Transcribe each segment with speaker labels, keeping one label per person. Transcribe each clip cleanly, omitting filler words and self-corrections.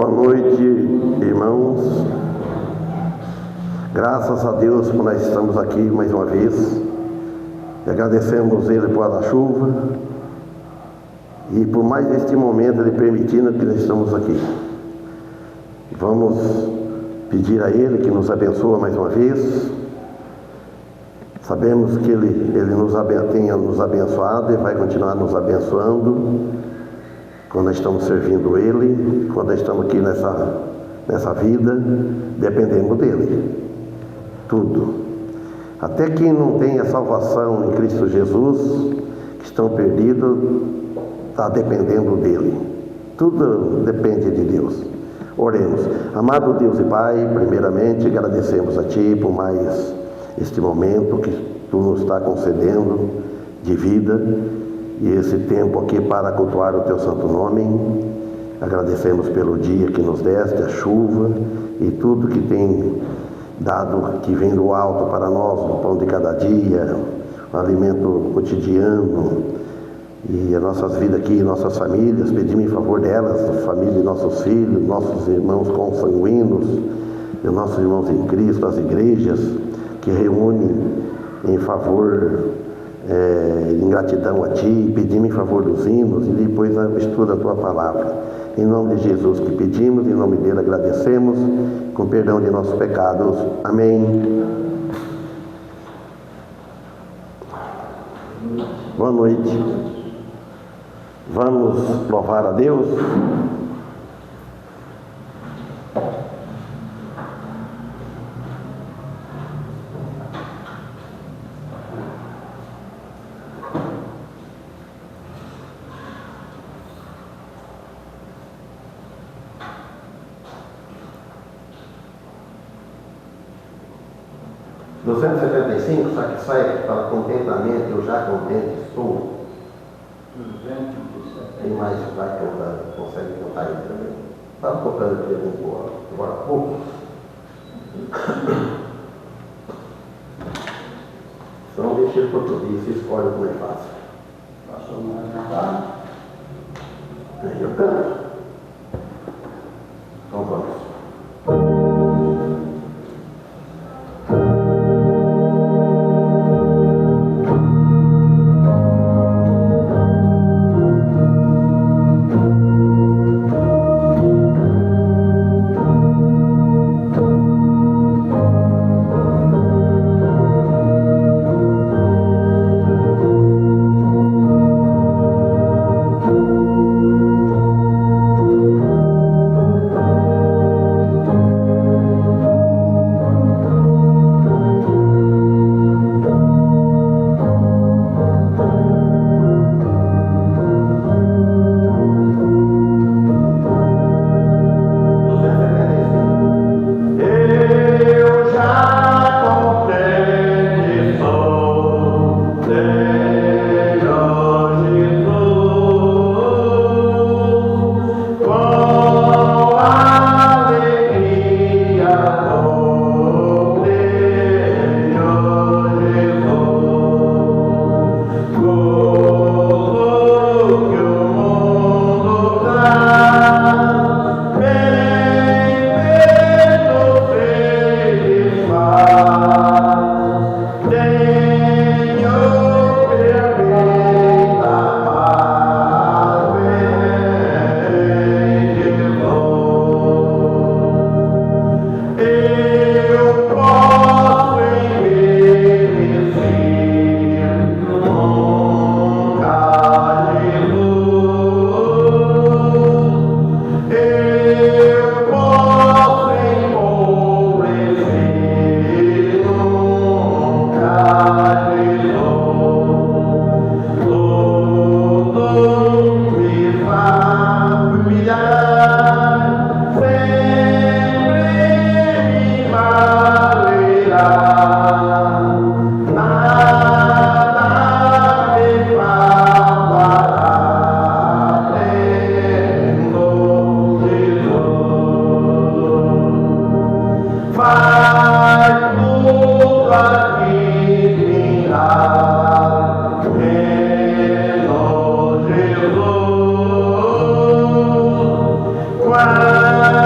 Speaker 1: Boa noite, irmãos. Graças a Deus por nós estamos aqui mais uma vez. E agradecemos Ele por a chuva e por mais este momento Ele permitindo que nós estamos aqui. Vamos pedir a Ele que nos abençoe mais uma vez. Sabemos que Ele tenha nos abençoado e vai continuar nos abençoando quando nós estamos servindo Ele, quando nós estamos aqui nessa vida, dependemos dEle. Tudo. Até quem não tem a salvação em Cristo Jesus, que estão perdidos, está dependendo dEle. Tudo depende de Deus. Oremos. Amado Deus e Pai, primeiramente agradecemos a Ti por mais este momento que Tu nos está concedendo de vida e esse tempo aqui para cultuar o Teu santo nome. Agradecemos pelo dia que nos deste, a chuva e tudo que tem dado, que vem do alto para nós, o pão de cada dia, o alimento cotidiano e as nossas vidas aqui, nossas famílias. Pedimos em favor delas, a família de nossos filhos, nossos irmãos consanguíneos, e nossos irmãos em Cristo, as igrejas que reúnem em favor, em gratidão a Ti, pedimos em favor dos hinos e depois a estuda a Tua palavra. Em nome de Jesus que pedimos, em nome dele agradecemos, com perdão de nossos pecados. Amém. Boa noite. Vamos louvar a Deus. Sai para contentamento, eu já contente estou. Tem mais vai cantar, consegue cantar aí também. Estava tocando aqui agora há pouco. Então deixa ele português, você escolhe como é fácil.
Speaker 2: Passou mais cantar?
Speaker 1: Aí eu canto. Então vamos.
Speaker 2: Wow.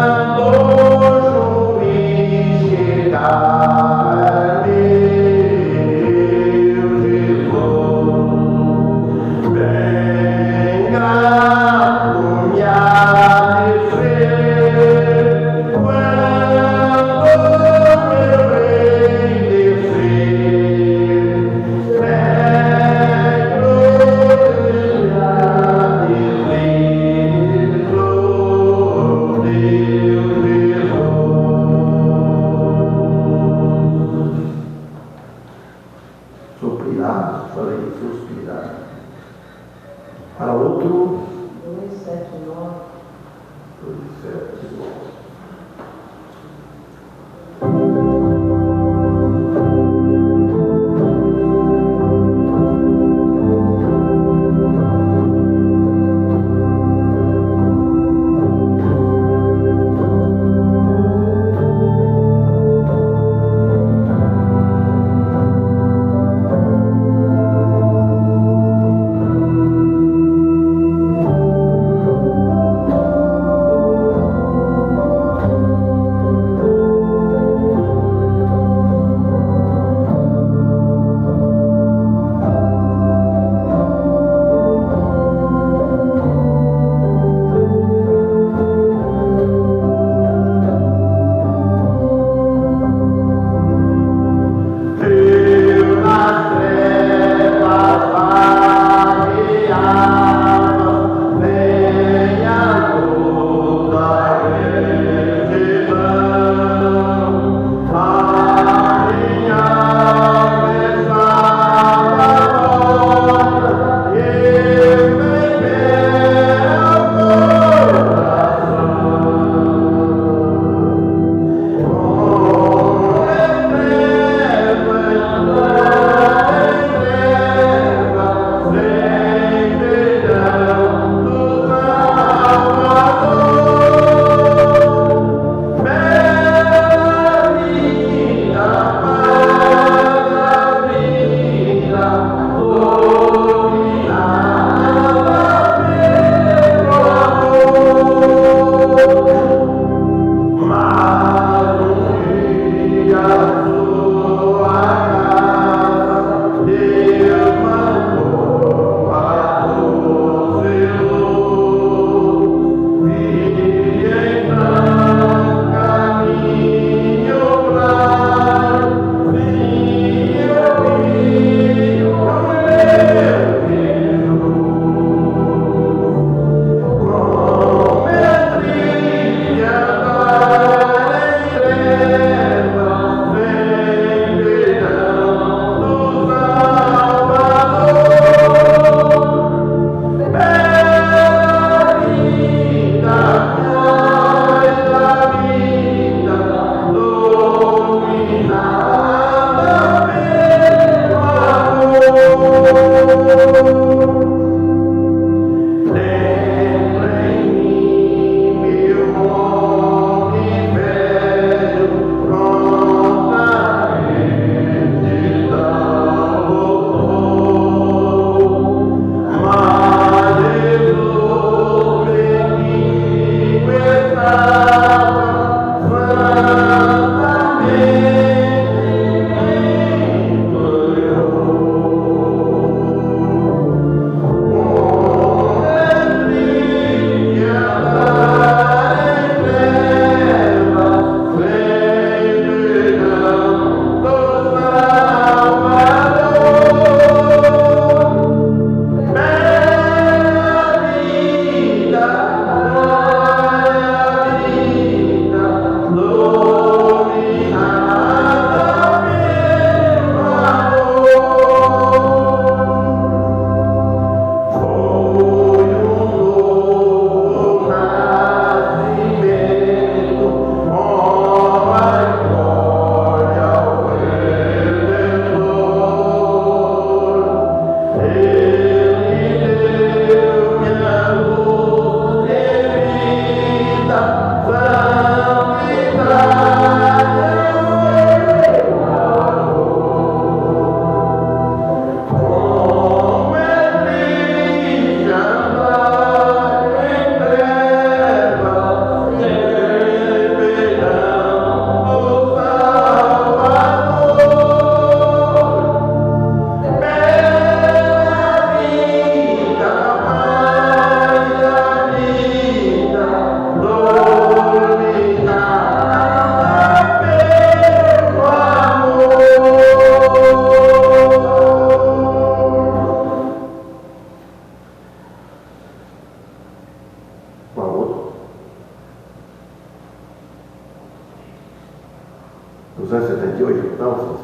Speaker 1: ler? Não,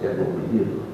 Speaker 1: é bem pedido.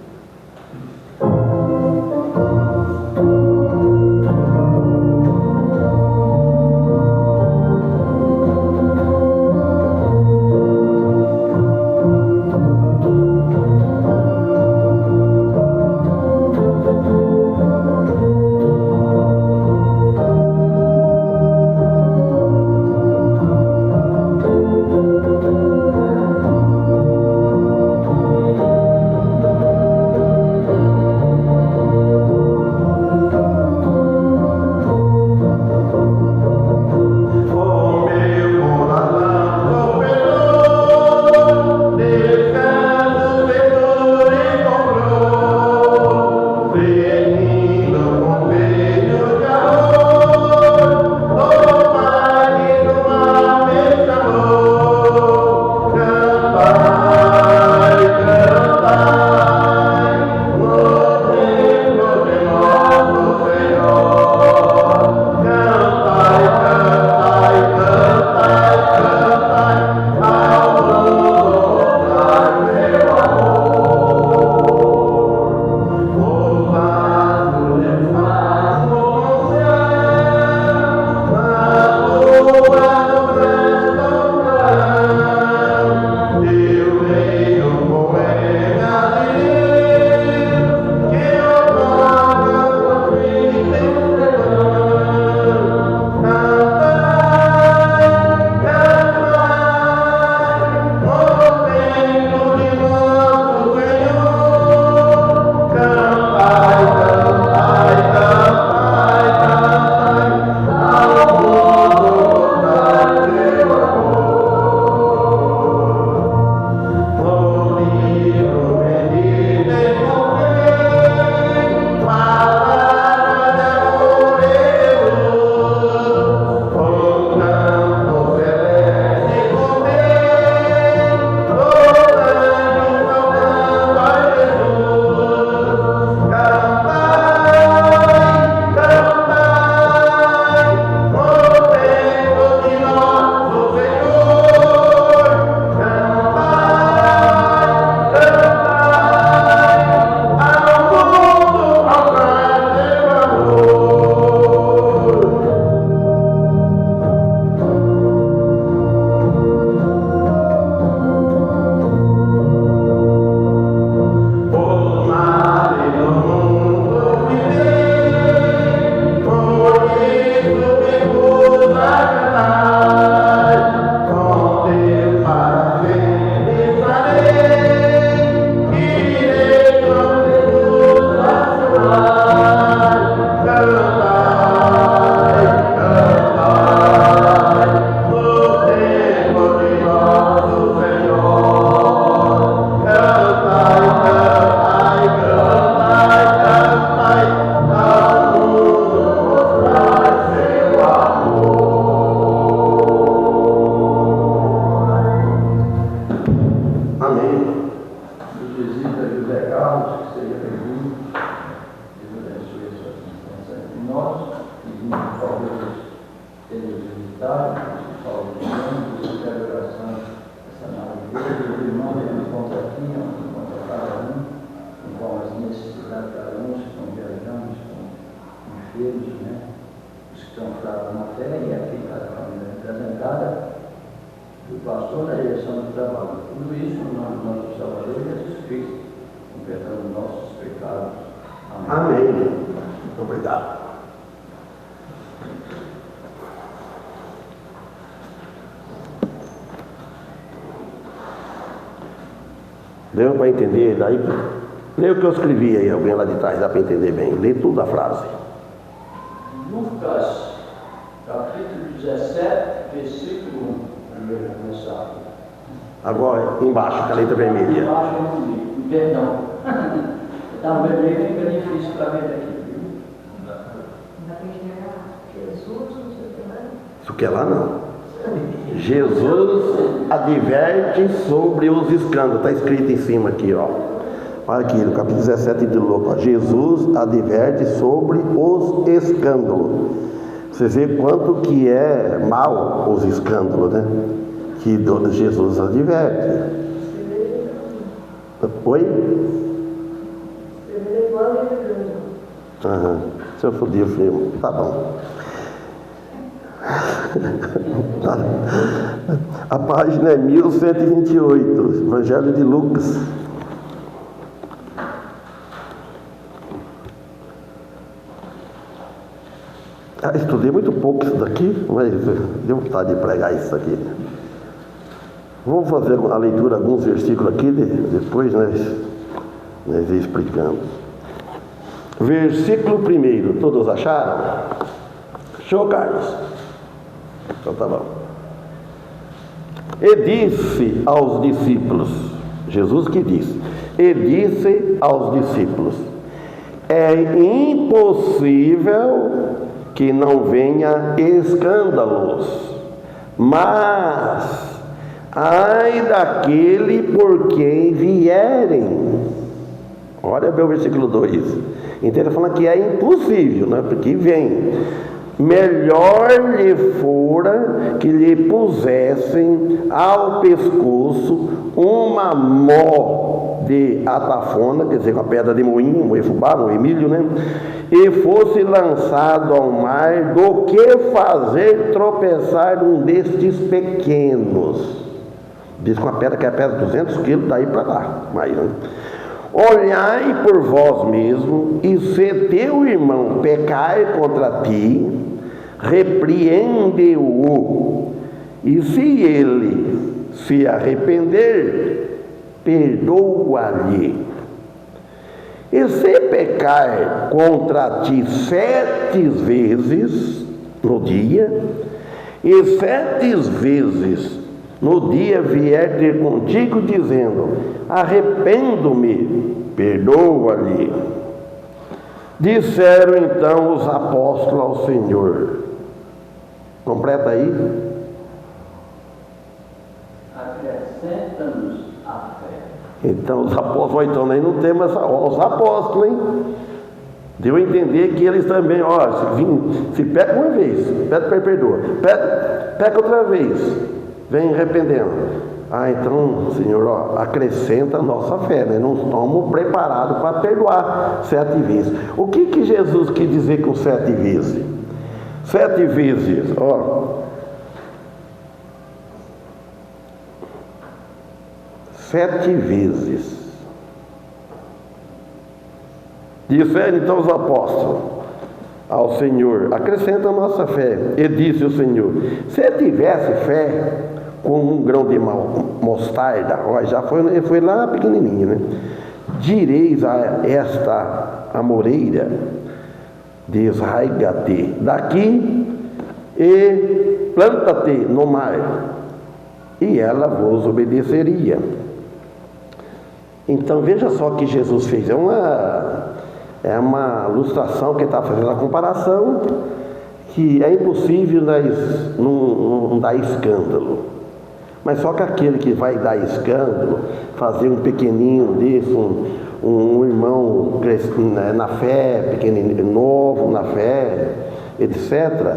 Speaker 1: Amém. Obrigado. Deu para entender? Daí, lê o que eu escrevi aí, alguém lá de trás, dá para entender bem. Lê tudo a frase.
Speaker 2: Lucas, capítulo 17, versículo 1. Primeiro começar.
Speaker 1: Agora, embaixo, com a letra vermelha.
Speaker 2: Embaixo eu não li, perdão. Está no vermelho, fica difícil para ver daqui.
Speaker 1: Isso que é lá não. Jesus adverte sobre os escândalos. Está escrito em cima aqui, ó. Olha aqui, no capítulo 17 de Lucas. Jesus adverte sobre os escândalos. Vocês veem quanto que é mal os escândalos, né? Que Jesus adverte. Oi? Se eu foder o filme, tá bom. A página é 1128, Evangelho de Lucas. Estudei muito pouco isso daqui, mas deu vontade de pregar isso aqui. Vamos fazer a leitura de alguns versículos aqui, depois nós explicamos. Versículo 1, todos acharam? Show, Carlos? Então tá bom. E disse aos discípulos, Jesus que disse, e disse aos discípulos, é impossível que não venha escândalos, mas ai daquele por quem vierem. Olha bem o versículo 2. Então ele fala que é impossível, né? Porque vem. Melhor lhe fora que lhe pusessem ao pescoço uma mó de atafona, quer dizer, uma pedra de moinho, moer fubá, moer milho, né? E fosse lançado ao mar, do que fazer tropeçar um destes pequenos. Diz com a pedra que é a pedra de 200 quilos, daí para lá. Mas, né? Olhai por vós mesmo, e se teu irmão pecar contra ti, repreende-o, e se ele se arrepender, perdoa-lhe. E se pecar contra ti 7 vezes no dia, e 7 vezes no dia vier ter contigo dizendo, arrependo-me, perdoa-lhe. Disseram então os apóstolos ao Senhor. Completa aí.
Speaker 2: Acrescenta-nos a fé.
Speaker 1: Então os apóstolos, então nem não temos os apóstolos, hein? Deu a entender que eles também, se peca uma vez, perdoa, peca outra vez, vem arrependendo. Então, Senhor, acrescenta a nossa fé, né? Não estamos preparados para perdoar 7 vezes. O que Jesus quis dizer com 7 vezes? 7 vezes, 7 vezes. Disseram então os apóstolos ao Senhor, acrescenta a nossa fé. E disse o Senhor, se tivesse fé como um grão de mostarda, já foi lá pequenininho, né? Direis a esta amoreira, desraiga-te daqui e planta-te no mar, e ela vos obedeceria. Então veja só o que Jesus fez, é uma ilustração que está fazendo a comparação, que é impossível não dar escândalo. Mas só que aquele que vai dar escândalo, fazer um pequenininho desse, um irmão na fé, pequenininho, novo na fé, etc.,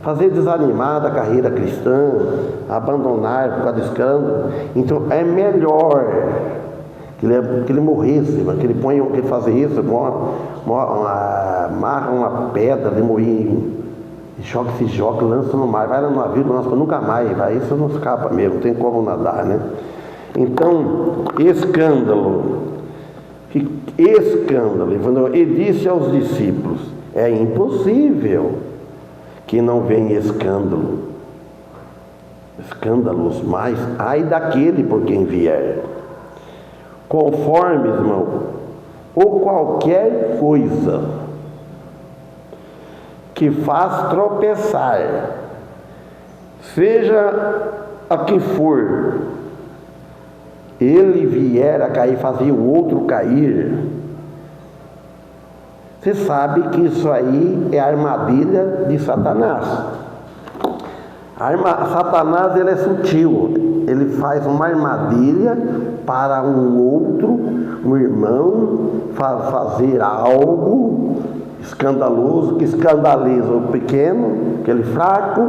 Speaker 1: fazer desanimar da carreira cristã, abandonar por causa do escândalo. Então é melhor que ele morresse, que ele faça isso, amarra uma pedra de moinho, se joga, lança no mar, vai lá no navio, lança nunca mais, vai, isso não escapa mesmo, não tem como nadar, né? Então, escândalo, e disse aos discípulos, é impossível que não venha escândalos, mas ai daquele por quem vier, conforme, irmão, ou qualquer coisa que faz tropeçar, seja a que for, ele vier a cair, fazer o outro cair, você sabe que isso aí é a armadilha de Satanás. Satanás, ele é sutil, ele faz uma armadilha para um irmão fazer algo escandaloso, que escandaliza o pequeno, aquele fraco,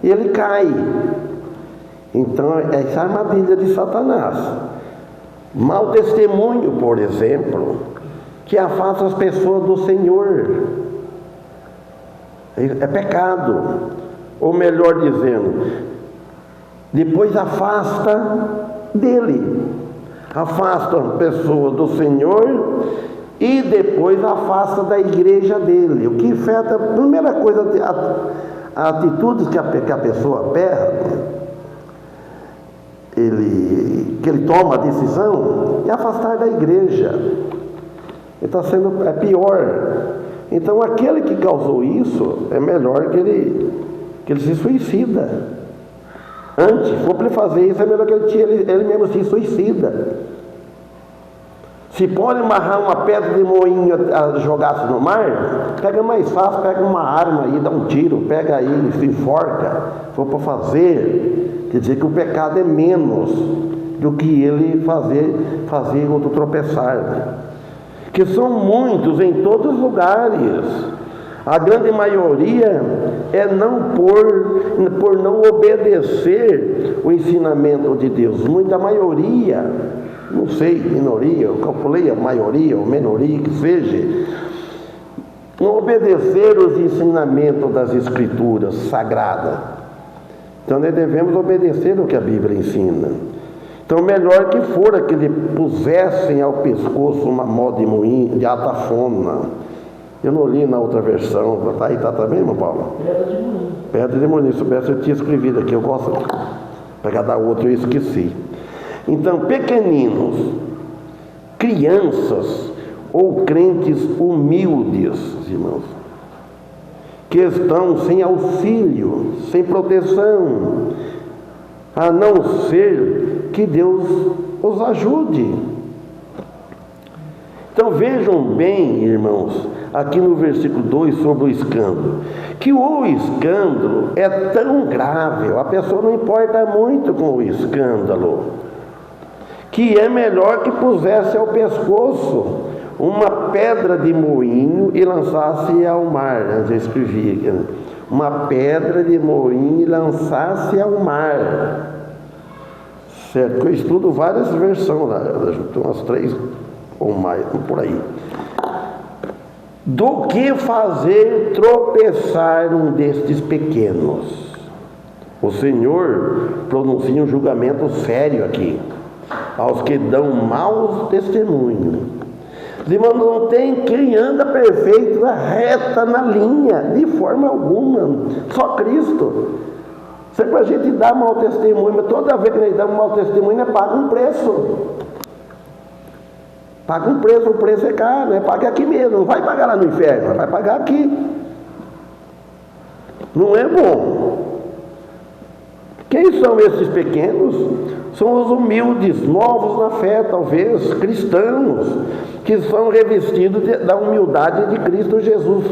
Speaker 1: e ele cai. Então, essa é a armadilha de Satanás. Mau testemunho, por exemplo, que afasta as pessoas do Senhor. É pecado. Ou melhor dizendo, depois afasta dele. Afasta a pessoa do Senhor e depois afasta da igreja dele. O que afeta, a primeira coisa, a atitude que a pessoa perde, que ele toma a decisão, é afastar da igreja. É pior. Então aquele que causou isso, é melhor que ele se suicida. Antes, se for para ele fazer isso, é melhor que ele mesmo se suicida. Se pode amarrar uma pedra de moinho a jogar-se no mar, pega mais fácil, pega uma arma aí, dá um tiro, pega aí, se enforca. Se for para fazer, quer dizer que o pecado é menos do que ele fazer outro tropeçar. Que são muitos em todos os lugares. A grande maioria é por não obedecer o ensinamento de Deus. Muita maioria, não sei, minoria, eu calculei a maioria ou minoria que seja, não obedecer os ensinamentos das Escrituras sagradas. Então nós devemos obedecer o que a Bíblia ensina. Então melhor que fora que lhe pusessem ao pescoço uma mó de moinho, de atafona. Eu não li na outra versão, está aí, tá também, irmão Paulo?
Speaker 2: Pedra de moinho.
Speaker 1: Pedra de moinho, se soubesse eu tinha escrevido aqui, eu gosto de pegar da outra, eu esqueci. Então, pequeninos, crianças ou crentes humildes, irmãos, que estão sem auxílio, sem proteção, a não ser que Deus os ajude. Então vejam bem, irmãos, aqui no versículo 2 sobre o escândalo, que o escândalo é tão grave, a pessoa não importa muito com o escândalo, que é melhor que pusesse ao pescoço uma pedra de moinho e lançasse ao mar. Antes eu escrevi aqui, uma pedra de moinho e lançasse ao mar. Certo? Eu estudo várias versões lá, umas 3 ou mais, por aí. Do que fazer tropeçar um destes pequenos. O Senhor pronuncia um julgamento sério aqui aos que dão maus testemunhos. Irmão, não tem quem anda perfeito, reta na linha, de forma alguma, só Cristo. Sempre a gente dá mau testemunho, mas toda vez que nós damos mau testemunho, paga um preço. Paga um preço, o preço é caro, paga aqui mesmo, não vai pagar lá no inferno, vai pagar aqui. Não é bom. Quem são esses pequenos? São os humildes, novos na fé, talvez, cristãos, que são revestidos da humildade de Cristo Jesus.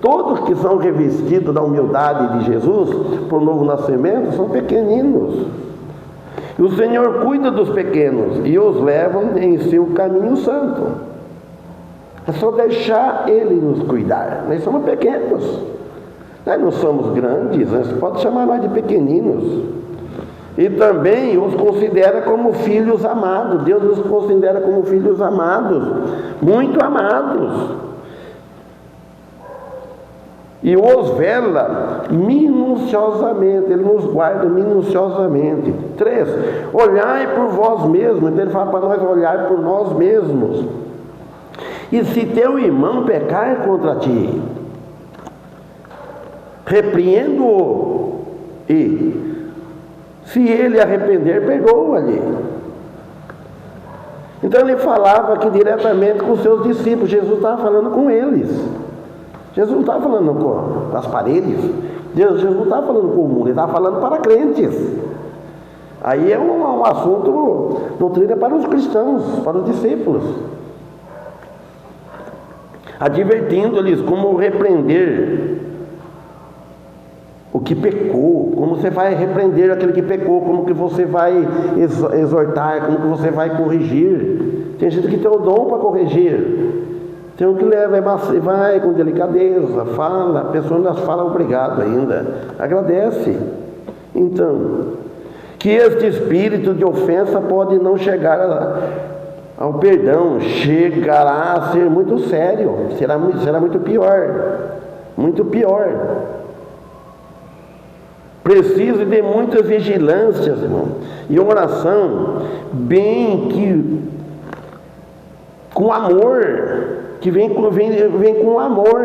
Speaker 1: Todos que são revestidos da humildade de Jesus, por novo nascimento, são pequeninos. E o Senhor cuida dos pequenos e os leva em seu caminho santo. É só deixar Ele nos cuidar. Nós somos pequenos. Nós não somos grandes, você pode chamar nós de pequeninos. E também os considera como filhos amados. Deus nos considera como filhos amados, muito amados. E os vela minuciosamente, Ele nos guarda minuciosamente. 3, olhai por vós mesmos. Então Ele fala para nós olhar por nós mesmos. E se teu irmão pecar contra ti, repreendo-o, e se ele arrepender, perdoa-lhe. Então ele falava aqui diretamente com os seus discípulos. Jesus estava falando com eles. Jesus não estava falando com as paredes. Jesus não estava falando com o mundo, ele estava falando para crentes. Aí é um assunto, doutrina para os cristãos, para os discípulos. Advertindo-lhes como repreender o que pecou, como você vai repreender aquele que pecou, como que você vai exortar, como que você vai corrigir. Tem gente que tem o dom para corrigir. Tem um que leva e vai com delicadeza, fala, a pessoa ainda fala obrigado ainda, agradece. Então, que este espírito de ofensa pode não chegar ao perdão, chegará a ser muito sério, será muito pior, muito pior. Precisa de muitas vigilâncias, irmão, e oração bem que com amor, que vem com amor,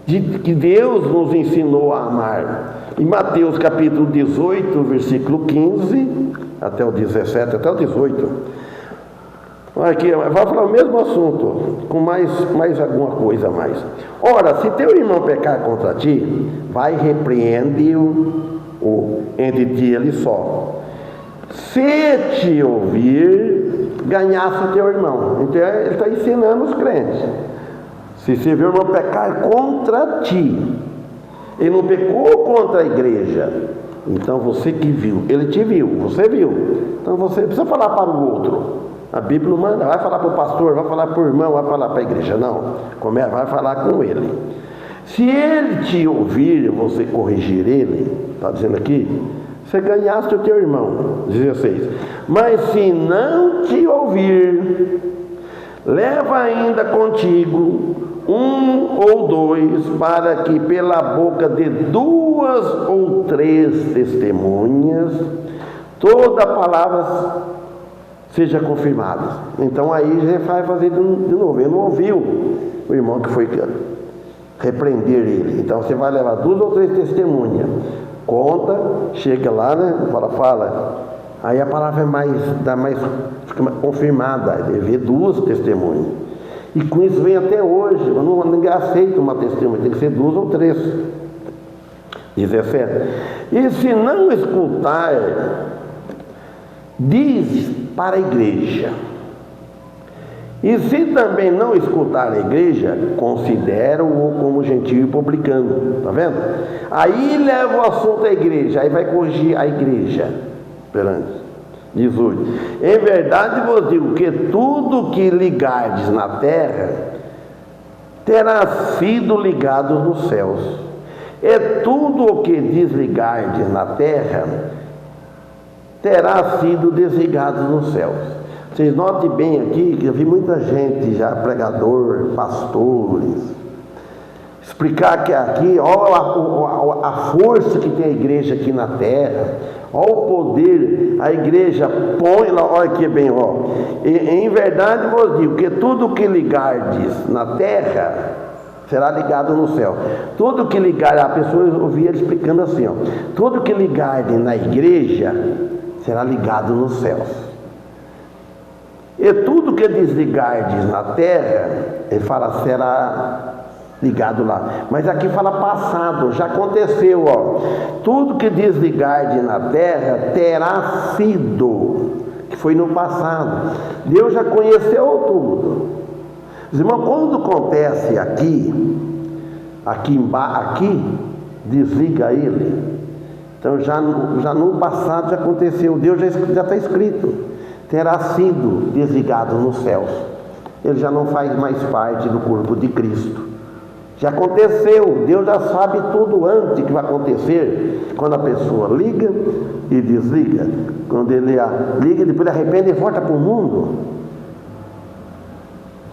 Speaker 1: que Deus nos ensinou a amar. Em Mateus capítulo 18, versículo 15 até o 17, até o 18, aqui vai falar o mesmo assunto, com mais alguma coisa a mais. Ora, se teu irmão pecar contra ti, vai repreende-o entre ti ele só. Se te ouvir, ganhasse o teu irmão. Então ele está ensinando os crentes. Se seu irmão pecar contra ti, ele não pecou contra a igreja, então você que viu, ele te viu, você viu, então você precisa falar para o outro. A Bíblia não manda, vai falar para o pastor, vai falar para o irmão, vai falar para a igreja, não, vai falar com ele. Se ele te ouvir, você corrigir ele, está dizendo aqui, você ganhaste o teu irmão. 16. Mas se não te ouvir, leva ainda contigo um ou dois, para que pela boca de 2 ou 3 testemunhas toda a palavra seja confirmada. Então aí você vai fazer de novo. Ele não ouviu o irmão que foi repreender ele. Então você vai levar 2 ou 3 testemunhas. Conta, chega lá, né? Fala. Aí a palavra fica confirmada. Vê 2 testemunhas. E com isso vem até hoje. Ninguém aceita uma testemunha, tem que ser 2 ou 3. 17. E se não escutar, diz para a igreja. E se também não escutar a igreja, considera-o como gentil e publicano. Está vendo? Aí leva o assunto à igreja, aí vai corrigir a igreja perante. 18. Em verdade vos digo que tudo que ligardes na terra terá sido ligado nos céus, e tudo o que desligardes na terra terá sido desligado nos céus. Vocês notem bem aqui que eu vi muita gente já, pregador, pastores, explicar que aqui, olha a força que tem a igreja aqui na terra, olha o poder, a igreja põe, olha aqui bem, em verdade vos digo que tudo que ligardes na terra será ligado no céu. Tudo que ligar, a pessoa ouvia ele explicando assim, tudo que ligardes na igreja será ligado nos céus. E tudo que desligardes na terra, ele fala, será ligado lá. Mas aqui fala passado, já aconteceu, tudo que desligardes na terra terá sido, que foi no passado. Deus já conheceu tudo. Os irmãos, quando acontece aqui, desliga ele. Então já no passado já aconteceu, Deus já está escrito. Terá sido desligado nos céus. Ele já não faz mais parte do corpo de Cristo. Já aconteceu, Deus já sabe tudo antes que vai acontecer. Quando a pessoa liga e desliga, quando ele liga, depois ele arrepende e volta para o mundo.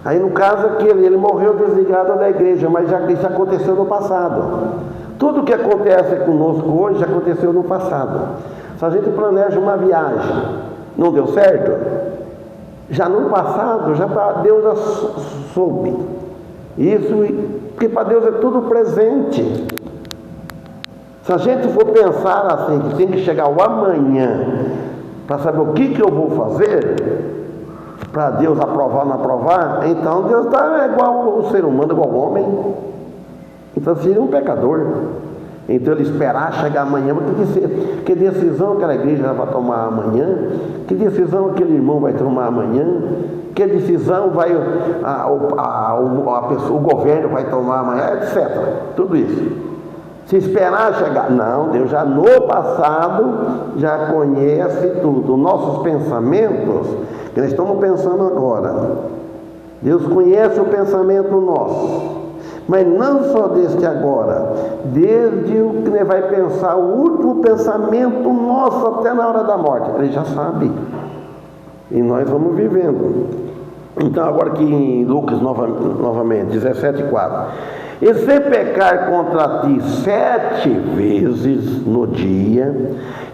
Speaker 1: Aí no caso aqui, ele morreu desligado da igreja, mas isso aconteceu no passado. Tudo que acontece conosco hoje já aconteceu no passado. Se a gente planeja uma viagem, não deu certo, já no passado, Deus já soube. Isso, porque para Deus é tudo presente. Se a gente for pensar assim, que tem que chegar o amanhã, para saber o que eu vou fazer, para Deus aprovar ou não aprovar, então Deus está igual o ser humano, igual o homem. Então seria um pecador. Então ele esperar chegar amanhã, que decisão aquela igreja vai tomar amanhã, que decisão aquele irmão vai tomar amanhã, que decisão vai o governo vai tomar amanhã, etc. Tudo isso. Se esperar chegar, não, Deus já no passado já conhece tudo. Nossos pensamentos, que nós estamos pensando agora, Deus conhece o pensamento nosso. Mas não só deste agora, desde o que ele vai pensar, o último pensamento nosso até na hora da morte, ele já sabe. E nós vamos vivendo. Então, agora aqui em Lucas, novamente, 17:4. E se pecar contra ti 7 vezes no dia,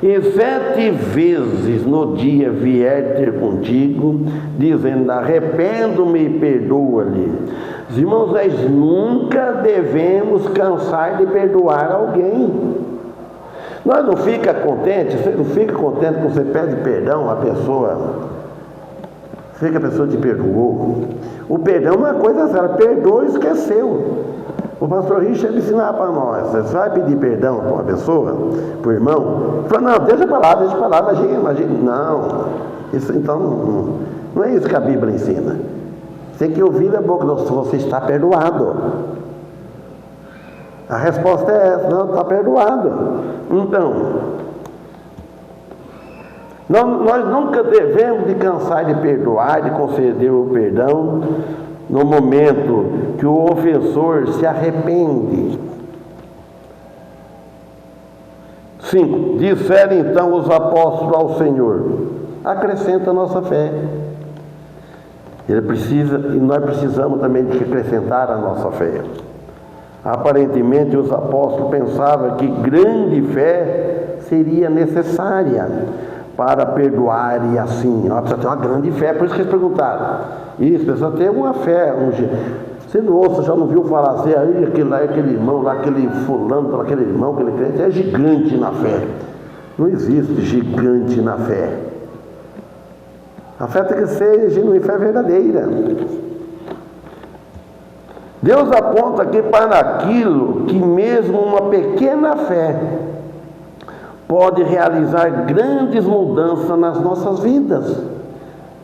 Speaker 1: e 7 vezes no dia vier ter contigo, dizendo, arrependo-me e perdoa-lhe. Os irmãos, nós nunca devemos cansar de perdoar alguém. Nós não fica contente, você não fica contente quando você pede perdão à pessoa. Sei que a pessoa te perdoou. O perdão não é coisa séria, perdoou e esqueceu. O pastor Richard ensinava para nós, você vai pedir perdão para uma pessoa, para o irmão? Ele falou, não, deixa para lá, imagina. Não, isso então não é isso que a Bíblia ensina. Você tem que ouvir da boca, você está perdoado. A resposta é essa, não, está perdoado. Então, nós nunca devemos de cansar de perdoar, de conceder o perdão, no momento que o ofensor se arrepende. 5. Disseram então os apóstolos ao Senhor, acrescenta a nossa fé. E nós precisamos também de acrescentar a nossa fé. Aparentemente os apóstolos pensavam que grande fé seria necessária para perdoar e assim. Precisa ter uma grande fé, por isso que eles perguntaram. Isso, precisa ter uma fé. Você não ouça, já não viu falar assim, aí aquele irmão lá, aquele fulano, aquele irmão, aquele crente, é gigante na fé. Não existe gigante na fé. A fé tem que ser genuína, fé verdadeira. Deus aponta aqui para aquilo que mesmo uma pequena fé pode realizar grandes mudanças nas nossas vidas.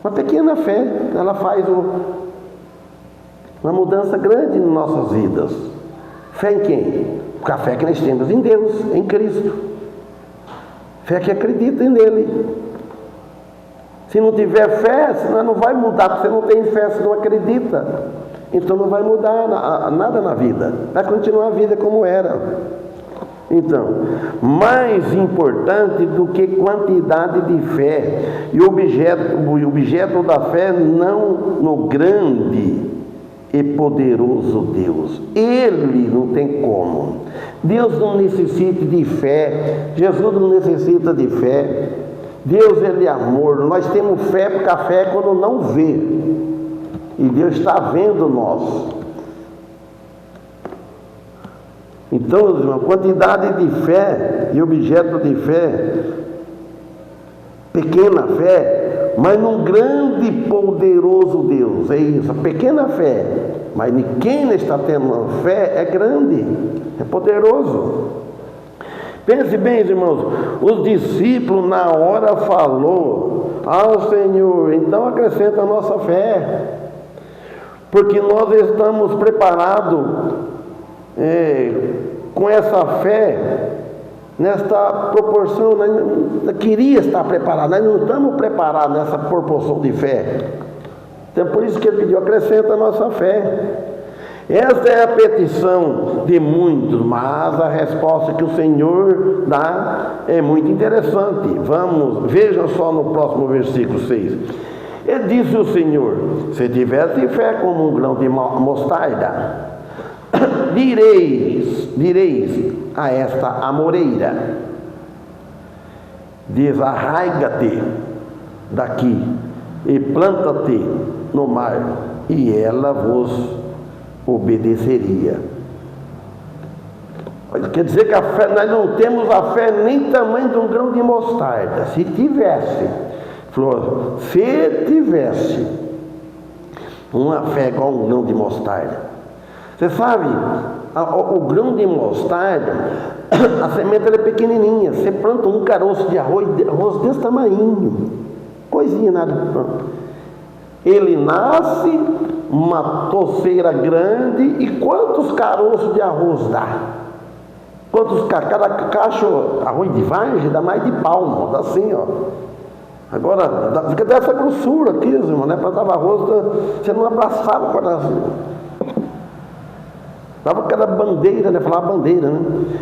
Speaker 1: Uma pequena fé, ela faz uma mudança grande nas nossas vidas. Fé em quem? Porque a fé que nós temos em Deus, em Cristo. Fé que acredita nele. Se não tiver fé, senão não vai mudar, porque você não tem fé, você não acredita. Então não vai mudar nada na vida. Vai continuar a vida como era. Então, mais importante do que quantidade de fé e o objeto da fé não no grande e poderoso Deus. Ele não tem como. Deus não necessita de fé. Jesus não necessita de fé. Deus, ele é amor. Nós temos fé porque a fé é quando não vê. E Deus está vendo nós. Então, uma quantidade de fé e objeto de fé, pequena fé, mas num grande e poderoso Deus. É isso, a pequena fé. Mas quem está tendo fé é grande, é poderoso. Pense bem, irmãos, os discípulos na hora falou ao Senhor, então acrescenta a nossa fé. Porque nós estamos preparados com essa fé, nesta proporção, nós queria estar preparado, nós não estamos preparados nessa proporção de fé. Então por isso que ele pediu, acrescenta a nossa fé. Esta é a petição de muitos, mas a resposta que o Senhor dá é muito interessante. Vejam só no próximo versículo 6. E disse o Senhor, se tivesse fé como um grão de mostarda, direis a esta amoreira, desarraiga-te daqui e planta-te no mar, e ela vos obedeceria. Quer dizer que a fé, nós não temos a fé nem tamanho de um grão de mostarda. Se tivesse uma fé igual um grão de mostarda, você sabe, o grão de mostarda, a semente é pequenininha. Você planta um caroço de arroz desse tamanho, coisinha nada. Ele nasce, uma toceira grande, e quantos caroços de arroz dá? Cada cacho, arroz de vargem dá mais de palmo, dá assim, ó. Agora, fica dessa grossura aqui, irmão, né? Plantava arroz, você não abraçava o coração. Dava aquela bandeira, né? Falava bandeira, né?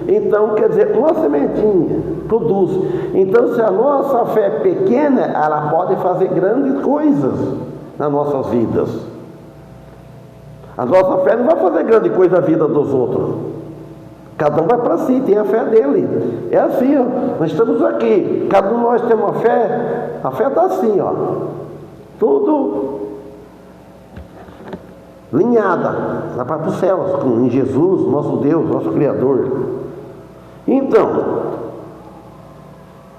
Speaker 1: Então, quer dizer, uma sementinha produz. Então, se a nossa fé é pequena, ela pode fazer grandes coisas nas nossas vidas. A nossa fé não vai fazer grande coisa na vida dos outros. Cada um vai para si, tem a fé dele. É assim, ó. Nós estamos aqui. Cada um de nós tem uma fé. A fé está assim, ó. Tudo linhada. Vai para os céus. Em Jesus, nosso Deus, nosso Criador. Então,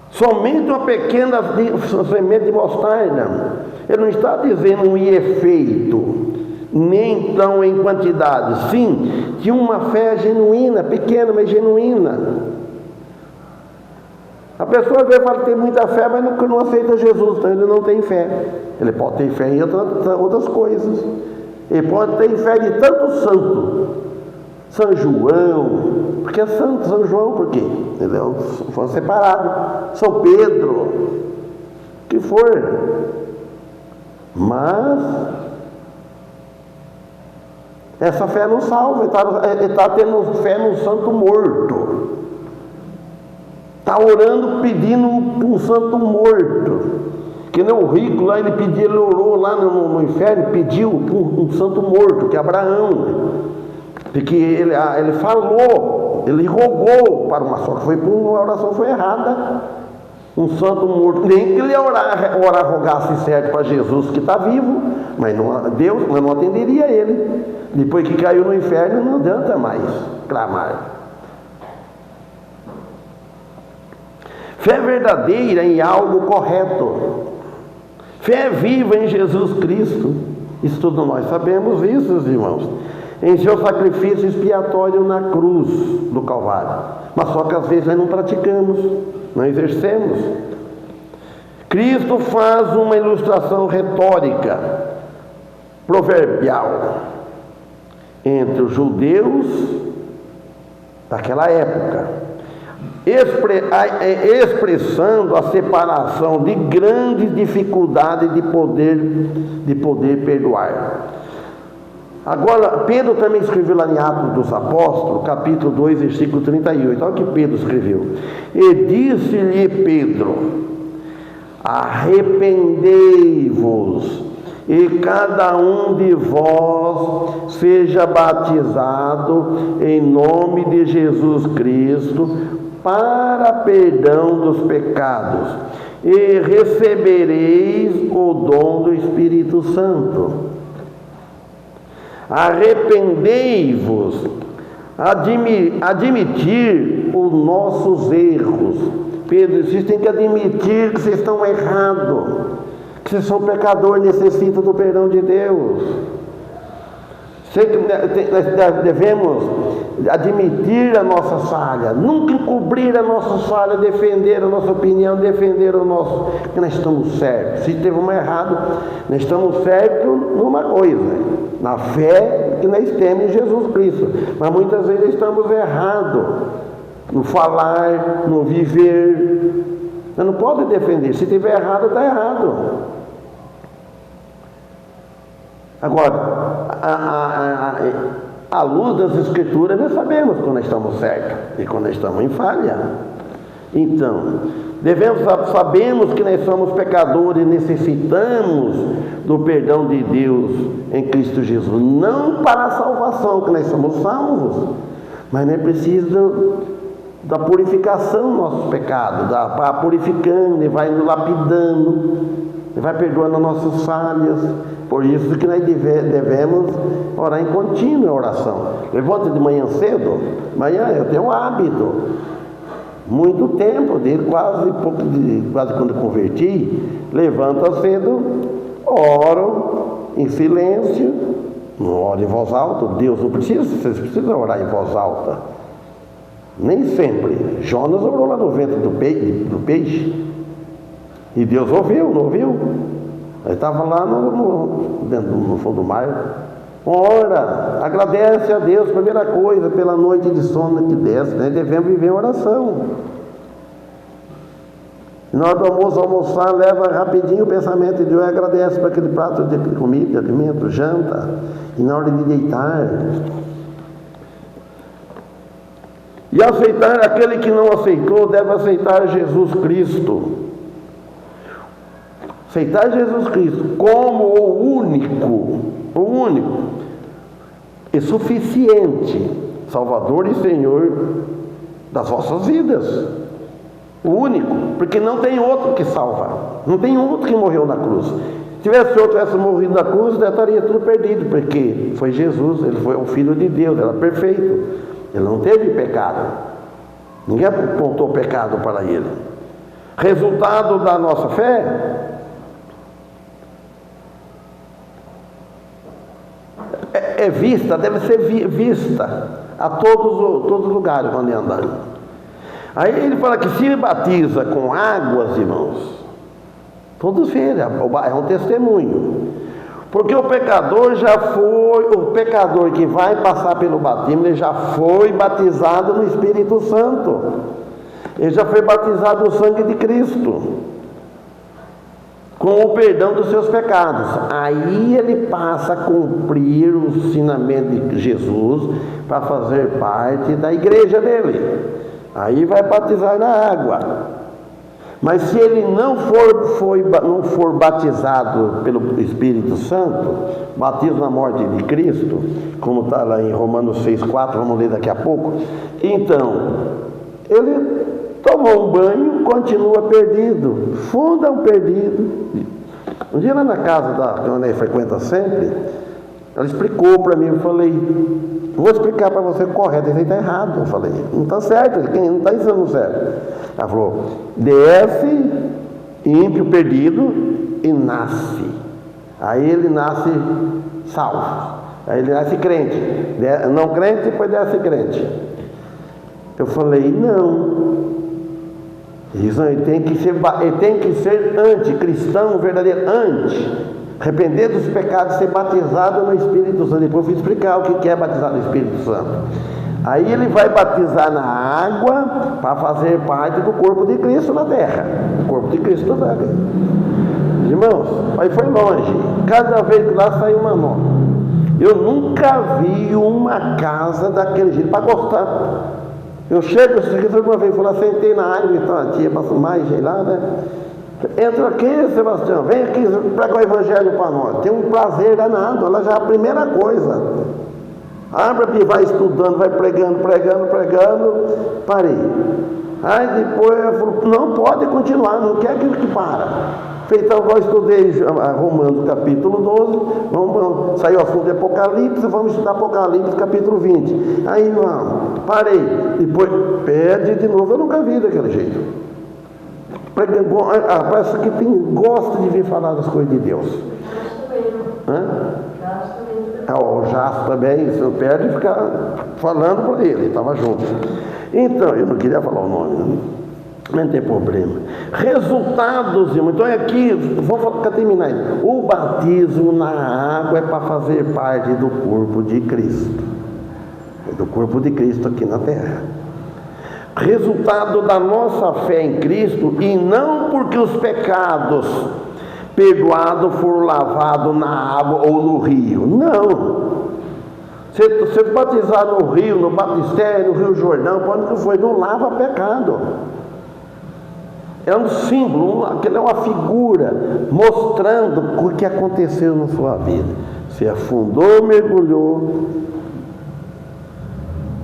Speaker 1: somente uma pequena semente de mostarda. Ele não está dizendo em efeito, nem então em quantidade. Sim, de uma fé genuína, pequena, mas genuína. A pessoa às vezes fala que tem muita fé, mas não aceita Jesus, então ele não tem fé. Ele pode ter fé em outras coisas. Ele pode ter fé de tanto santo. São João, porque é santo São João, por quê? Entendeu? Foram separados. São Pedro, o que for. Mas essa fé não salva. Ele está tendo fé no santo morto. Está orando, pedindo um santo morto. Que nem o rico lá, ele orou lá no inferno, pediu um santo morto, que é Abraão. Porque ele falou, ele rogou para uma só, que uma oração foi errada. Um santo morto, nem que ele rogasse certo para Jesus que está vivo, mas Deus não atenderia ele. Depois que caiu no inferno, não adianta mais clamar. Fé verdadeira em algo correto. Fé viva em Jesus Cristo. Isso tudo nós sabemos isso, irmãos. Em seu sacrifício expiatório na cruz do Calvário. Mas só que às vezes nós não praticamos, não exercemos. Cristo faz uma ilustração retórica, proverbial, entre os judeus daquela época, expressando a separação de grandes dificuldades de poder perdoar. Agora, Pedro também escreveu lá em Atos dos Apóstolos, capítulo 2, versículo 38. Olha o que Pedro escreveu. E disse-lhe Pedro: arrependei-vos, e cada um de vós seja batizado em nome de Jesus Cristo, para perdão dos pecados, e recebereis o dom do Espírito Santo. Arrependei-vos, admitir os nossos erros. Pedro, vocês têm que admitir que vocês estão errados, que vocês são pecadores, necessitam do perdão de Deus. Nós devemos admitir a nossa falha, nunca encobrir a nossa falha, defender a nossa opinião, defender o nosso, que nós estamos certos. Se teve uma errado, nós estamos certos numa coisa, na fé que nós temos em Jesus Cristo, mas muitas vezes estamos errados no falar, no viver. Você não pode defender, se tiver errado, está errado. Agora, à luz das Escrituras, nós sabemos quando estamos certos e quando estamos em falha. Então, sabemos que nós somos pecadores e necessitamos do perdão de Deus em Cristo Jesus. Não para a salvação, que nós somos salvos, mas nós precisamos da purificação dos nossos pecados, para purificando, Ele vai nos lapidando, Ele vai perdoando nossas falhas. Por isso que nós devemos orar em contínua oração. Levanta de manhã cedo. Amanhã eu tenho um hábito, muito tempo, desde quase quando eu converti. Levanta cedo, oro em silêncio, não oro em voz alta. Deus não precisa, vocês precisam orar em voz alta. Nem sempre. Jonas orou lá no ventre do peixe. E Deus ouviu, não ouviu? Ele estava lá no fundo do mar. Ora, agradece a Deus, primeira coisa, pela noite de sono que desce, né? Devemos viver em oração. E na hora do almoçar, leva rapidinho o pensamento de Deus e agradece por aquele prato de comida, de alimento, janta. E na hora de deitar, E aceitar, aquele que não aceitou deve aceitar Jesus Cristo. Aceitar Jesus Cristo como o único e suficiente Salvador e Senhor das vossas vidas. O único, porque não tem outro que salva, não tem outro que morreu na cruz. Se tivesse morrido na cruz, já estaria tudo perdido, porque foi Jesus, ele foi o Filho de Deus, era perfeito, ele não teve pecado, ninguém apontou pecado para ele. Resultado da nossa fé é vista, deve ser vista a todos os lugares onde andar. Aí ele fala que se batiza com águas, irmãos, todos verem, é um testemunho. Porque o pecador que vai passar pelo batismo, ele já foi batizado no Espírito Santo. Ele já foi batizado no sangue de Cristo, com o perdão dos seus pecados. Aí ele passa a cumprir o ensinamento de Jesus para fazer parte da igreja dele. Aí vai batizar na água. Mas se ele não for batizado pelo Espírito Santo, batismo na morte de Cristo, como está lá em Romanos 6,4, vamos ler daqui a pouco, então, ele tomou um banho, continua perdido, funda um perdido. Um dia lá na casa que a Ana frequenta sempre, ela explicou para mim, eu falei, vou explicar para você o correto, isso aí está errado. Eu falei, não está certo, não está ensinando certo. Ela falou, desce, ímpio, perdido, e nasce. Aí ele nasce salvo. Aí ele nasce crente. Não crente, depois desce crente. Eu falei, não. Isso, ele tem que ser anticristão, verdadeiro, arrepender dos pecados, ser batizado no Espírito Santo. Depois eu fui explicar o que é batizar no Espírito Santo. Aí ele vai batizar na água para fazer parte do corpo de Cristo na terra. O corpo de Cristo na terra. Irmãos, aí foi longe. Cada vez que lá saiu uma nova. Eu nunca vi uma casa daquele jeito para gostar. Eu chego, uma vez, fui lá, sentei na árvore, então a tia passou mais lá, né? Entra aqui, Sebastião, vem aqui, prega o evangelho para nós. Tem um prazer danado, ela já é a primeira coisa. Abre, vai estudando, vai pregando, parei. Aí depois ela falou, não pode continuar, não quer que para. Então eu estudei Romanos capítulo 12, saiu o assunto de Apocalipse, vamos estudar Apocalipse capítulo 20. Aí vamos, parei, depois pede de novo, eu nunca vi daquele jeito. Parece que gosta de vir falar das coisas de Deus. O Jasto também, se não perde, fica falando para ele estava junto. Então, eu não queria falar o nome, né? Não tem problema. Resultados, irmão. Então aqui, vamos terminar. O batismo na água é para fazer parte do corpo de Cristo. É do corpo de Cristo aqui na terra. Resultado da nossa fé em Cristo, e não porque os pecados perdoados foram lavados na água ou no rio. Não. Você batizar no rio, no batistério, no Rio Jordão, quando que foi? Não lava pecado. É um símbolo, aquilo é uma figura mostrando o que aconteceu na sua vida. Você afundou, mergulhou.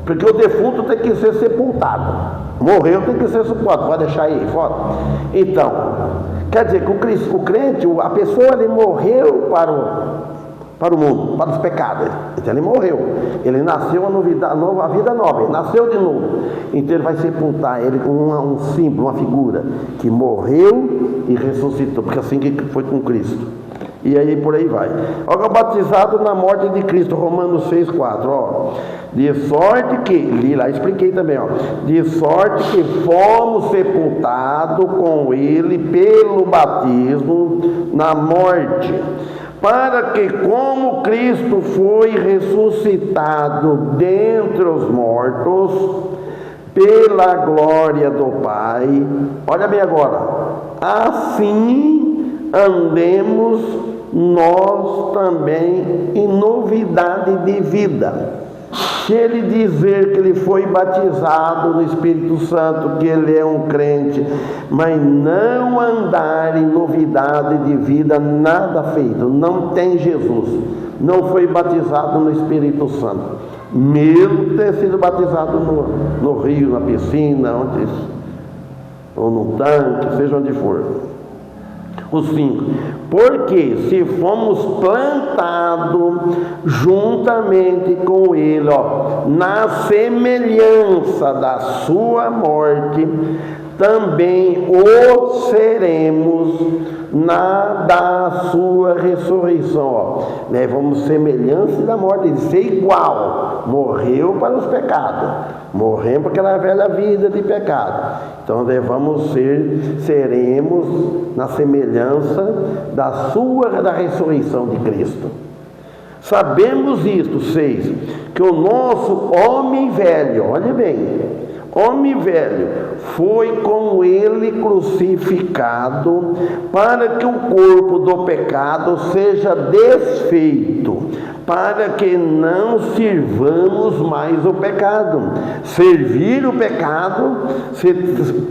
Speaker 1: Porque o defunto tem que ser sepultado. Morreu, tem que ser sepultado. Pode deixar aí, foto. Então, quer dizer que o crente, a pessoa, ele morreu para o mundo, para os pecados. Então ele morreu. Ele nasceu uma vida nova. Ele nasceu de novo. Então ele vai sepultar ele com um símbolo, uma figura que morreu e ressuscitou, porque assim que foi com Cristo. E aí por aí vai. Olha, batizado na morte de Cristo, Romanos 6,4. Ó, de sorte que, li lá, expliquei também, ó, de sorte que fomos sepultados com ele pelo batismo na morte, para que, como Cristo foi ressuscitado dentre os mortos, pela glória do Pai, olha bem agora, assim andemos nós também em novidade de vida. Se ele dizer que ele foi batizado no Espírito Santo, que ele é um crente, mas não andar em novidade de vida, nada feito, não tem Jesus, não foi batizado no Espírito Santo, mesmo ter sido batizado no rio, na piscina, ou no tanque, seja onde for. O 5. Porque se fomos plantados juntamente com ele, na semelhança da sua morte, também o seremos na da sua ressurreição. Vamos semelhança da morte, de ser igual. Morreu para os pecados, morremos para aquela velha vida de pecado. Então seremos na semelhança da ressurreição de Cristo. Sabemos isto, 6, que o nosso homem velho, olha bem, homem velho, foi com ele crucificado, para que o corpo do pecado seja desfeito, para que não sirvamos mais o pecado. Servir o pecado,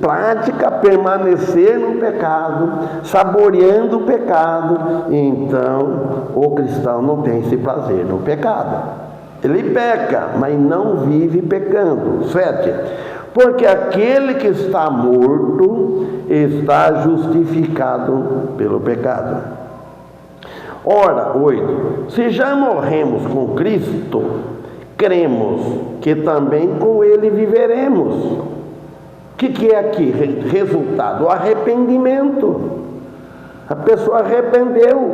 Speaker 1: prática, permanecer no pecado, saboreando o pecado. Então, o cristão não tem esse prazer no pecado. Ele peca, mas não vive pecando. 7. Porque aquele que está morto está justificado pelo pecado. Ora, 8. Se já morremos com Cristo, cremos que também com Ele viveremos. O que é aqui? Resultado: o arrependimento. A pessoa arrependeu.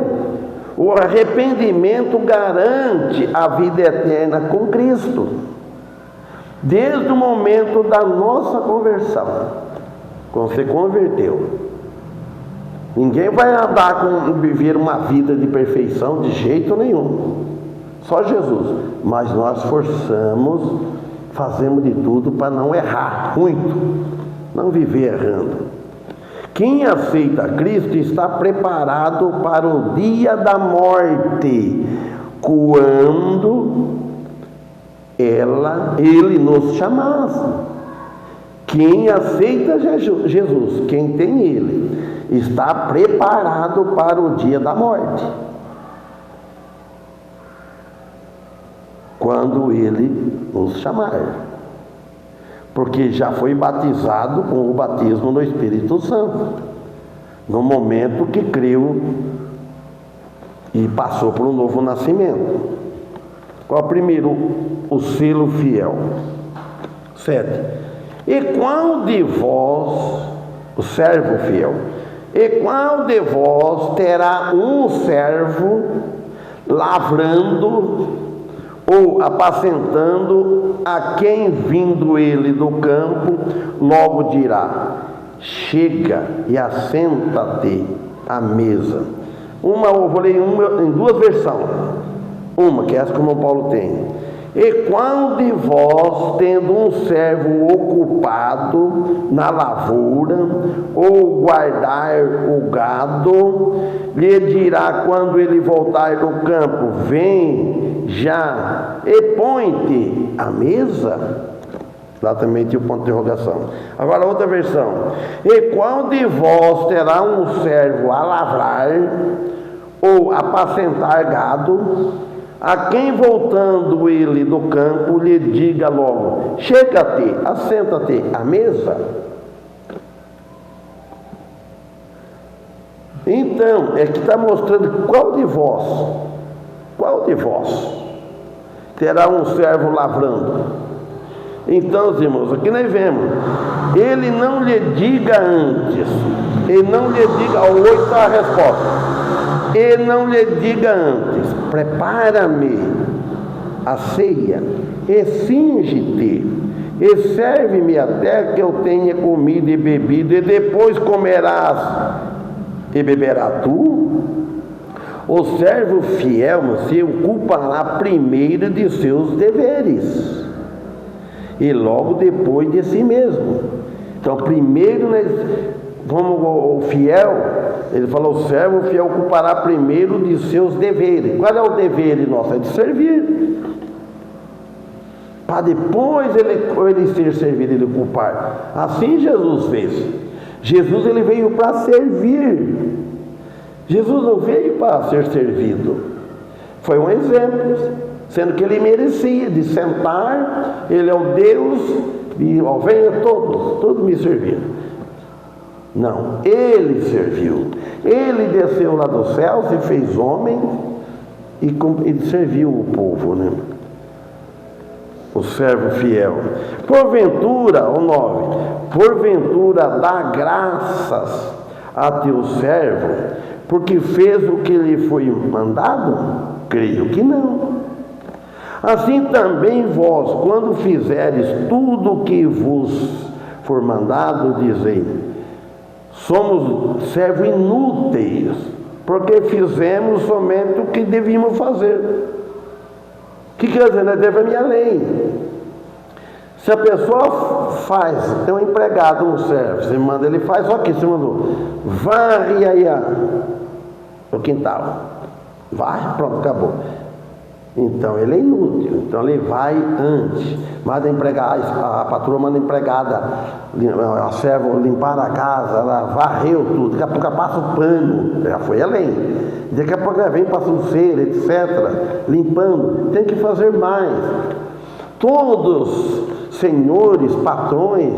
Speaker 1: O arrependimento garante a vida eterna com Cristo. Desde o momento da nossa conversão, quando você converteu, ninguém vai viver uma vida de perfeição de jeito nenhum, só Jesus. Mas nós fazemos de tudo para não errar muito, não viver errando. Quem aceita Cristo está preparado para o dia da morte, quando ele nos chamasse. Quem aceita Jesus, quem tem ele, está preparado para o dia da morte, quando ele nos chamar, porque já foi batizado com o batismo no Espírito Santo, no momento que creu e passou por um novo nascimento. Qual o primeiro? O selo fiel. 7. E qual de vós, o servo fiel, e qual de vós terá um servo lavrando ou apacentando, a quem vindo ele do campo, logo dirá: chega e assenta-te à mesa? Eu vou ler em duas versões. Uma, que é essa que o Paulo tem. E qual de vós, tendo um servo ocupado na lavoura, ou guardar o gado, lhe dirá quando ele voltar do campo: vem já e põe-te à mesa? Lá também tinha o ponto de interrogação. Agora outra versão. E qual de vós terá um servo a lavrar ou apacentar gado, a quem voltando ele do campo lhe diga logo: chega-te, assenta-te à mesa? Então, é que está mostrando qual de vós terá um servo lavrando. Então, irmãos, aqui nós vemos, ele não lhe diga antes, ele não lhe diga, ao 8 está a resposta, ele não lhe diga antes: prepara-me a ceia, e cinge-te, e serve-me até que eu tenha comido e bebido, e depois comerás e beberás tu. O servo fiel se ocupará primeiro de seus deveres, e logo depois de si mesmo. Então, primeiro, o fiel, ele falou: o servo fiel ocupará primeiro de seus deveres. Qual é o dever nosso? É de servir. para depois ele ser servido, ele culpar. Assim Jesus fez. Jesus ele veio para servir. Jesus não veio para ser servido. Foi um exemplo, sendo que ele merecia de sentar, ele é o Deus, e ó, venha todos me servir. Não, ele serviu. Ele desceu lá do céu, se fez homem e serviu o povo, né? O servo fiel. Porventura, o 9, porventura dá graças a teu servo, porque fez o que lhe foi mandado? Creio que não. Assim também vós, quando fizeres tudo o que vos for mandado, dizei: somos servos inúteis, porque fizemos somente o que devíamos fazer. O que quer dizer? Nós devemos ir além. Se a pessoa faz, tem um empregado, um servo, você manda, ele faz, só que você mandou, varre aí o quintal, varre, pronto, acabou. Então ele é inútil, então ele vai antes, manda a patroa manda a empregada, a serva limpar a casa, ela varreu tudo, daqui a pouco ela passa o pano, já foi além, daqui a pouco ela vem passando cera, etc, limpando, tem que fazer mais. Todos senhores, patrões,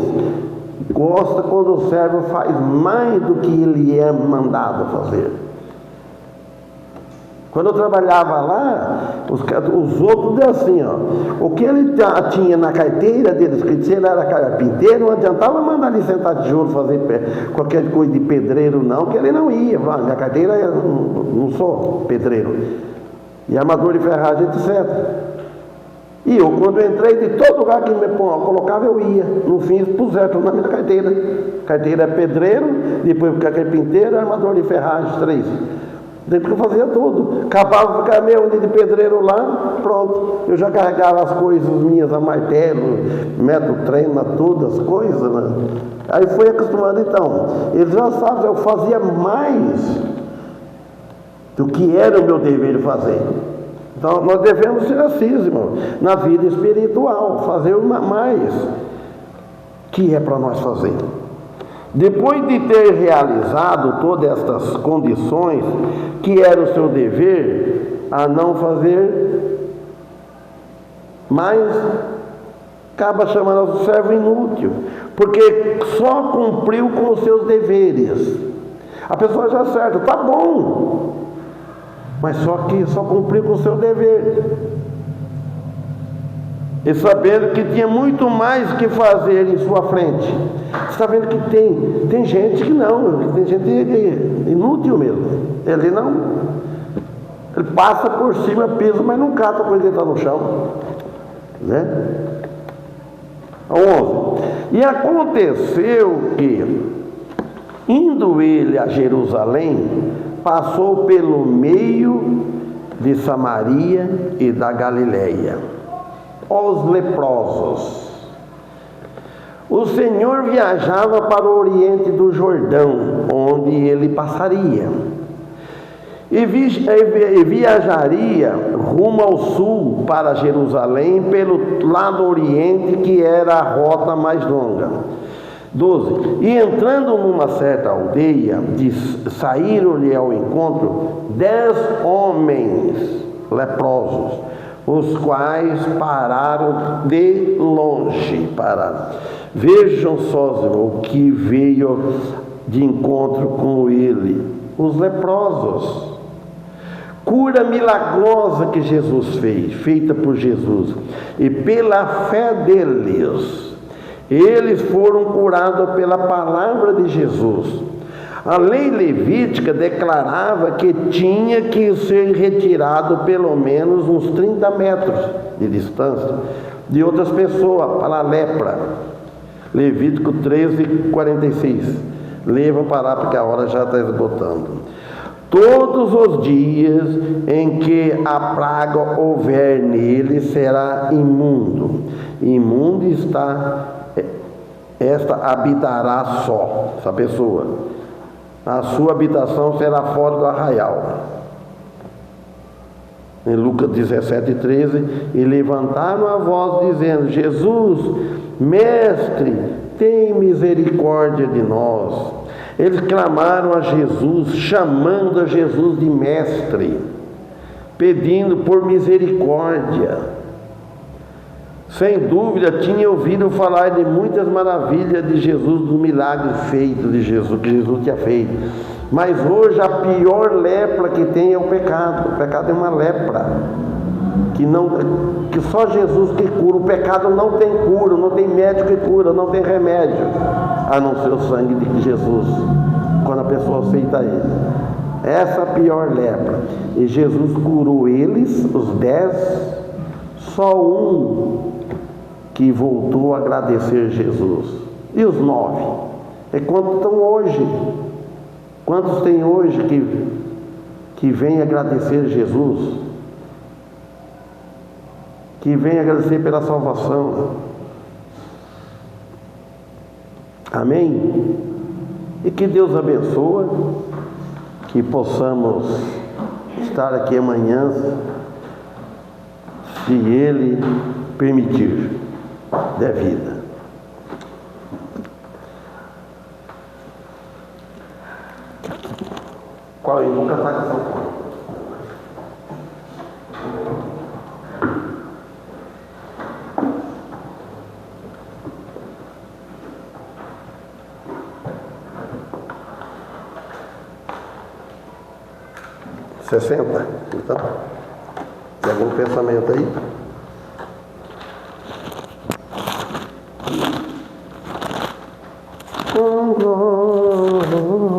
Speaker 1: gostam quando o servo faz mais do que ele é mandado fazer. Quando eu trabalhava lá, os outros assim, ó, o que ele tinha na carteira dele, que se ele era carpinteiro, não adiantava mandar ele sentar tijolo, fazer qualquer coisa de pedreiro não, que ele não ia. Falava, minha carteira, eu não sou pedreiro. E armador de ferragem, etc. E eu, quando eu entrei, de todo lugar que me colocava, eu ia. No fim, puseram na minha carteira. Carteira é pedreiro, depois fica carpinteiro, armador de ferragem, 3. Depois eu fazia tudo. Acabava de ficar meio de pedreiro lá, pronto. Eu já carregava as coisas minhas a martelo, método, treina, todas as coisas, né? Aí fui acostumado então. Eles já sabem, eu fazia mais do que era o meu dever de fazer. Então nós devemos ser assim, irmão, na vida espiritual, fazer mais que é para nós fazer. Depois de ter realizado todas estas condições, que era o seu dever, a não fazer mais, acaba chamando o servo inútil, porque só cumpriu com os seus deveres. A pessoa já acerta, tá bom, mas só que só cumpriu com o seu dever. E sabendo que tinha muito mais que fazer em sua frente. Você está vendo que tem gente que não, tem gente inútil mesmo. Ele não, ele passa por cima, pisa, mas não cata quando ele está no chão, né? 11. E aconteceu que, indo ele a Jerusalém, passou pelo meio de Samaria e da Galileia. Os leprosos. O Senhor viajava para o oriente do Jordão, onde ele passaria, e viajaria rumo ao sul para Jerusalém pelo lado oriente, que era a rota mais longa. 12. E entrando numa certa aldeia, saíram-lhe ao encontro 10 homens leprosos, os quais pararam de longe. Vejam só o que veio de encontro com ele: os leprosos. Cura milagrosa que Jesus fez, feita por Jesus, e pela fé deles, eles foram curados pela palavra de Jesus. A lei levítica declarava que tinha que ser retirado pelo menos uns 30 metros de distância de outras pessoas para a lepra. Levítico 13:46. Levam parar porque a hora já está esgotando. Todos os dias em que a praga houver nele será imundo. Imundo esta habitará só, essa pessoa. A sua habitação será fora do arraial. Em Lucas 17:13, e levantaram a voz dizendo: Jesus, Mestre, tem misericórdia de nós. Eles clamaram a Jesus, chamando a Jesus de Mestre, pedindo por misericórdia. Sem dúvida, tinha ouvido falar de muitas maravilhas de Jesus, dos milagres feitos de Jesus, que Jesus tinha feito. Mas hoje a pior lepra que tem é o pecado. O pecado é uma lepra que só Jesus que cura. O pecado não tem cura, não tem médico que cura, não tem remédio, a não ser o sangue de Jesus, quando a pessoa aceita ele. Essa é a pior lepra. E Jesus curou eles, os 10, só um que voltou a agradecer Jesus. E os 9? É quantos estão hoje? Quantos tem hoje que vem agradecer Jesus? Que vem agradecer pela salvação? Amém? E que Deus abençoe, que possamos estar aqui amanhã, se Ele permitir, der vida. Qual é? Nunca está com São Paulo. (60). Então, tem algum pensamento aí? Glória, glória, glória.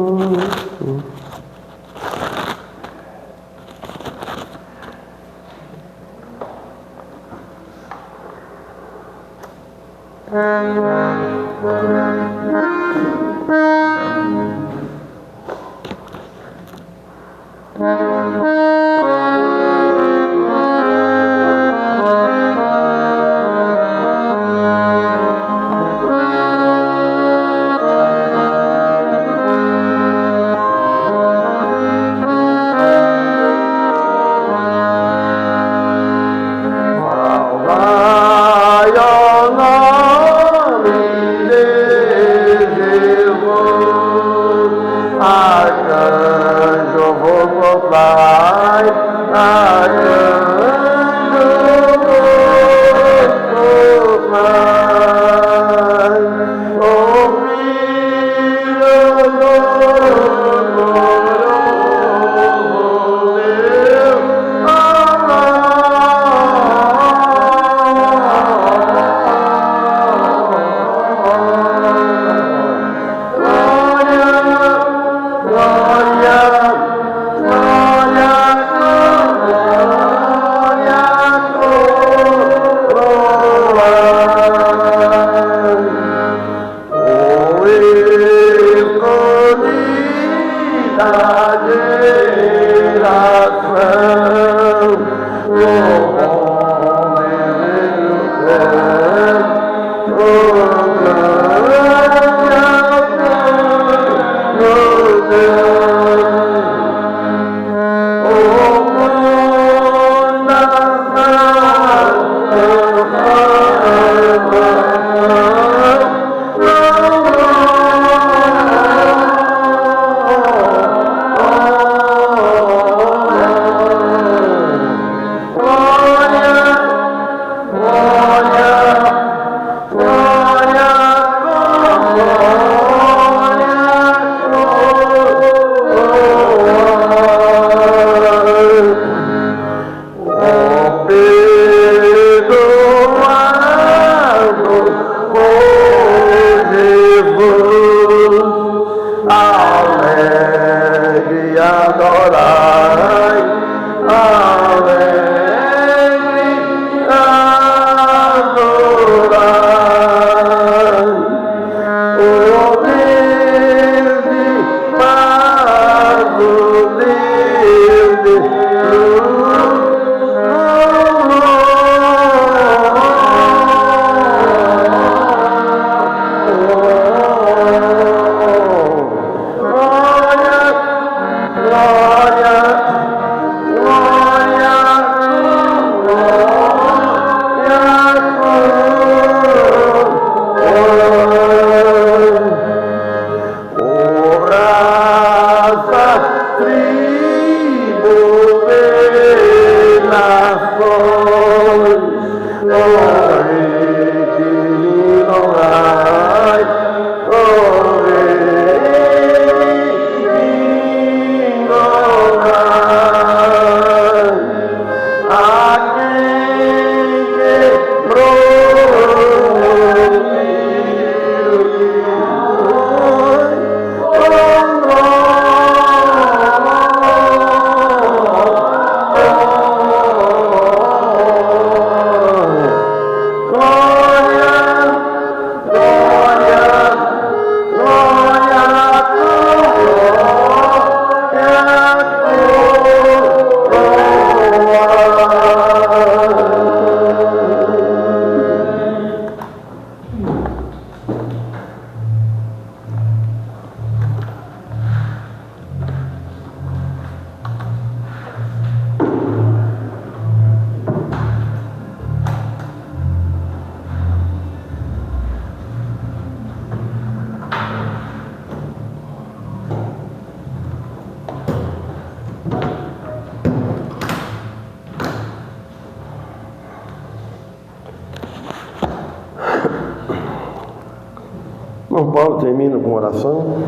Speaker 1: Paulo termina com oração,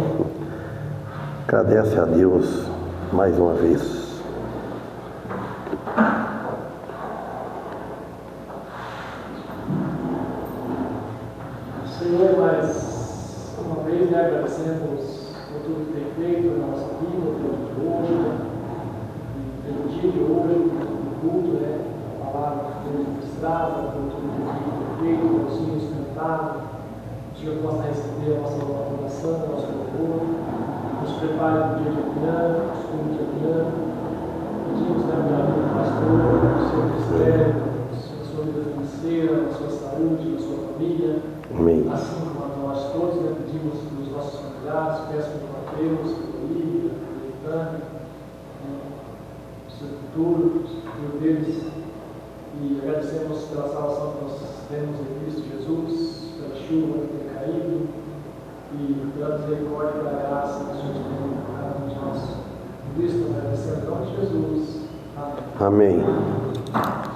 Speaker 1: agradece a Deus mais uma vez.
Speaker 3: Senhor, mais uma vez agradecemos por tudo que tem feito na nossa vida, pelo dia de hoje, pelo dia de hoje, pelo culto, a palavra que foi ministrada, por tudo que tem feito, pelo Senhor sustentado. O Senhor possa receber a nossa oração, o nosso louvor, nos prepare para o dia de amanhã, o estudo de amanhã. Pedimos na vida do pastor, do seu ministério, da sua vida financeira, da sua saúde, da sua família.
Speaker 1: Amém.
Speaker 3: Assim como nós todos pedimos para os nossos familiares, peço pelo Mateus, pelo Lívia, pelo Leitane, o seu futuro, o futuro deles. E agradecemos pela salvação que nós temos em Cristo Jesus, pela chuva que tem caído e pela misericórdia e pela graça que o Senhor tem por cada um de nós. Por isso, agradecemos em nome de Jesus. Amém.
Speaker 1: Amém.